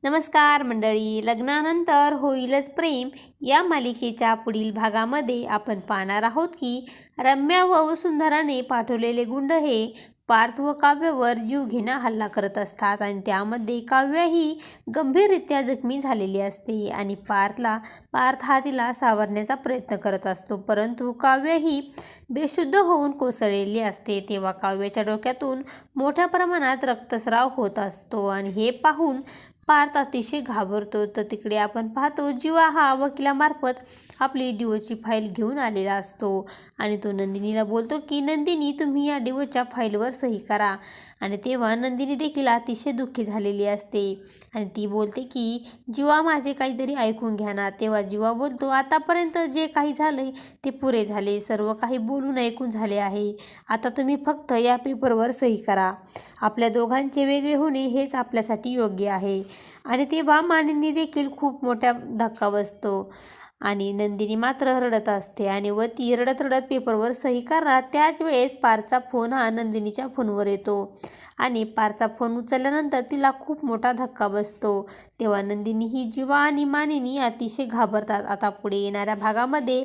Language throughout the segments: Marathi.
नमस्कार मंडळी, लग्नानंतर होईलच प्रेम या मालिकेच्या पुढील भागामध्ये आपण पाहणार आहोत की रम्या व वसुंधराने पाठवलेले गुंड हे पार्थ व काव्यावर जीवघेणा हल्ला करत असतात आणि त्यामध्ये काव्या ही गंभीररित्या जखमी झालेली असते आणि पार्थ हा तिला सावरण्याचा प्रयत्न करत असतो, परंतु काव्या ही बेशुद्ध होऊन कोसळलेली असते। तेव्हा काव्याच्या डोक्यातून मोठ्या प्रमाणात रक्तस्राव होत असतो आणि हे पाहून पार्थ अतिशय घाबरतो। तर तिकडे आपण पाहतो जीवा हा वकिलामार्फत आपली डिवोर्सची फाईल घेऊन आलेला असतो आणि तो नंदिनीला बोलतो की नंदिनी, तुम्ही या डिवोर्सच्या फाईलवर सही करा। आणि तेव्हा नंदिनी देखील अतिशय दुःखी झालेली असते आणि ती बोलते की जीवा, माझे काहीतरी ऐकून घ्या ना। तेव्हा जीवा बोलतो, आतापर्यंत जे काही झाले ते पुरे झाले, सर्व काही बोलून ऐकून झाले आहे। आता तुम्ही फक्त या पेपरवर सही करा। आपल्या दोघांचे वेगळे होणे हेच आपल्यासाठी योग्य आहे। आणि तेव्हा मानिनी देखील खूप मोठा धक्का बसतो आणि नंदिनी मात्र रडत असते आणि ती रडत रडत पेपरवर सही करणार त्याच वेळेस पार्थचा फोन हा नंदिनीच्या फोनवर येतो आणि पार्थचा फोन उचलल्यानंतर तिला खूप मोठा धक्का बसतो। तेव्हा नंदिनी ही जीवा आणि मानिनी अतिशय घाबरतात। आता पुढे येणाऱ्या भागामध्ये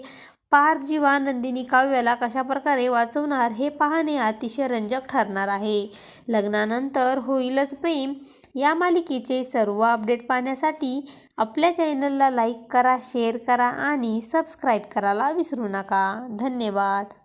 पार्थ, जीवा, नंदिनी, काव्याला कशा प्रकारे वाचवणार हे पाहणे अतिशय रंजक ठरणार आहे। लग्नानंतर होईलच प्रेम या मालिकेचे सर्व अपडेट पाहण्यासाठी आपल्या चॅनलला लाईक करा, शेअर करा आणि सबस्क्राईब करायला विसरू नका। धन्यवाद।